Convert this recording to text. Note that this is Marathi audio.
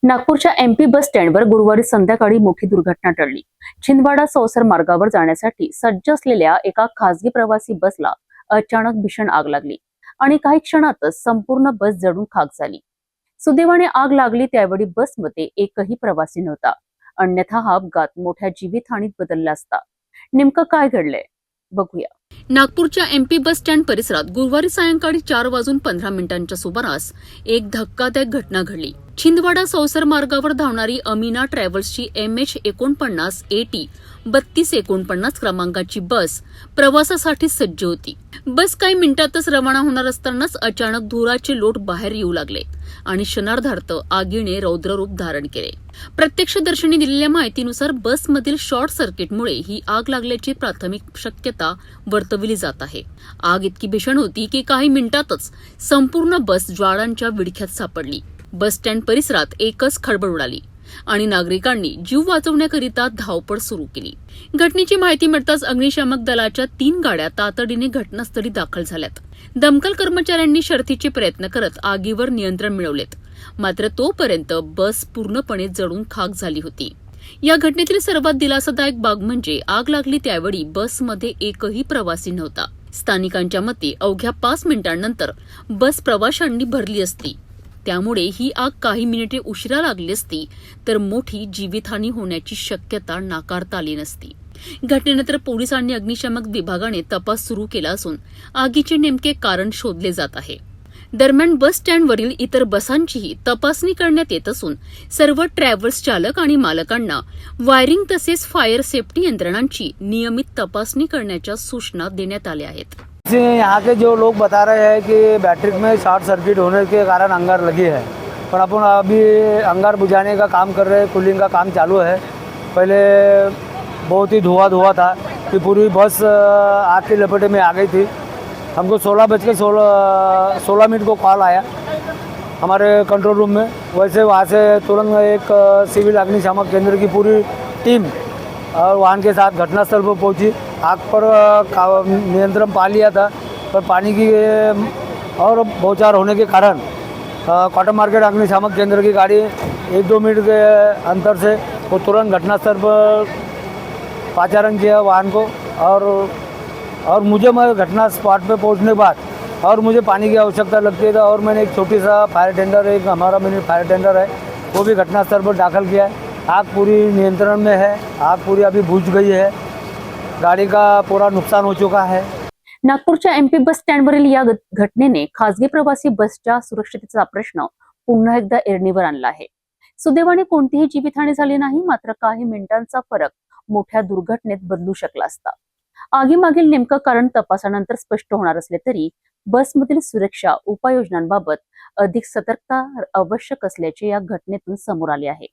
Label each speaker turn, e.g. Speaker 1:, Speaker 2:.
Speaker 1: नागपूरच्या एमपी बस स्टँडवर गुरुवारी संध्याकाळी मोठी दुर्घटना टळली। छिंदवाडा सौसर मार्गावर जाण्यासाठी सज्ज असलेल्या एका खासगी प्रवासी बसला अचानक भीषण आग लागली आणि काही क्षणातच संपूर्ण बस जळून खाक झाली। सुदैवाने आग लागली त्यावेळी बसमध्ये एकही प्रवासी नव्हता, अन्यथा हा अपघात मोठ्या जीवितहानीत बदलला असता। नेमकं काय घडलंय बघूया। नागपूरच्या एमपी बस स्टँड परिसरात गुरुवारी सायंकाळी 4:15 सुमारास एक धक्कादायक घटना घडली। छिंदवाडा सौसर मार्गावर धावणारी अमीना ट्रॅव्हल्सची MH49 AT 3249 क्रमांकाची बस प्रवासासाठी सज्ज होती। बस काही मिनिटातच रवाना होणार असतानाच अचानक धुराचे लोट बाहेर येऊ लागले आणि क्षणार्धात आगीने रौद्ररूप धारण केले। प्रत्यक्षदर्शींनी दिलेल्या माहितीनुसार बसमधील शॉर्ट सर्किटमुळे ही आग लागल्याची प्राथमिक शक्यता वर्तवली जात आहे। आग इतकी भीषण होती की काही मिनिटातच संपूर्ण बस ज्वाळांच्या विळख्यात सापडली। बस स्टँड परिसरात एकच खळबळ उडाली आणि नागरिकांनी जीव वाचवण्याकरिता धावपळ सुरू केली। घटनेची माहिती मिळताच अग्निशामक दलाच्या 3 गाड्या तातडीने घटनास्थळी दाखल झाल्यात। दमकल कर्मचाऱ्यांनी शर्थीचे प्रयत्न करत आगीवर नियंत्रण मिळवलेत, मात्र तोपर्यंत बस पूर्णपणे जळून खाक झाली होती। या घटनेतील सर्वात दिलासादायक बाब म्हणजे आग लागली त्यावेळी बसमध्ये एकही प्रवासी नव्हता। स्थानिकांच्या मते अवघ्या 5 मिनिटांनंतर बस प्रवाशांनी भरली असती, त्यामुळे ही आग काही मिनिटे उशिरा लागली असती तर मोठी जीवितहानी होण्याची शक्यता नाकारता आली नसती। घटनेनंतर पोलीस आणि अग्निशामक विभागाने तपास सुरू केला असून आगीचे नेमके कारण शोधले जात आहे। दरम्यान बस स्टँडवरील इतर बसांचीही तपासणी करण्यात येत असून सर्व ट्रॅव्हल्स चालक आणि मालकांना वायरिंग तसेच फायर सेफ्टी यंत्रणांची नियमित तपासणी करण्याच्या सूचना देण्यात आल्या आहेत।
Speaker 2: यहाँ के जो लोग बता रहे हैं कि बैटरी में शॉर्ट सर्किट होने के कारण अंगार लगी है, पर अपन अभी अंगार बुझाने का काम कर रहे हैं, कूलिंग का काम चालू है। पहले बहुत ही धुआं था कि पूरी बस आग की लपेटे में आ गई थी। हमको 16:16 को कॉल आया हमारे कंट्रोल रूम में। वैसे वहाँ से तुरंत एक सिविल अग्निशामक केंद्र की पूरी टीम और वाहन के साथ घटनास्थल पर पहुंची। आग पर नियंत्रण पा लिया था, पर पानी की और बौछार होने के कारण कॉटन मार्केट अग्निशामक केंद्र की गाड़ी 1-2 मिनट के अंतर से वो तुरंत घटनास्थल पर पाचारण किया वाहन को। और मुझे मैं घटना स्पॉट पे पहुंचने के बाद और मुझे पानी की आवश्यकता लगती है, और मैंने एक छोटी सा फायर टेंडर, एक हमारा मिनी फायर टेंडर है, वो भी घटनास्थल पर दाखिल किया है। आग पूरी नियंत्रण में है, आग पूरी अभी बुझ गई है, गाड़ी का पूरा नुकसान हो चुका है।
Speaker 1: नागपूरच्या एमपी बस स्टँडवरील या घटनेने खासगी प्रवासी बसच्या सुरक्षिततेचा प्रश्न पुन्हा एकदा ऐरणीवर आणला आहे। सुदैवाने कोणतीही जीवितहानी झाली नाही, मात्र काही मिनिटांचा फरक मोठ्या दुर्घटनेत बदलू शकला असता। आगीमागील नेमकं कारण तपासानंतर स्पष्ट होणार असले तरी बसमधील सुरक्षा उपाययोजनांबाबत अधिक सतर्कता आवश्यक असल्याचे या घटनेतून समोर आले आहे।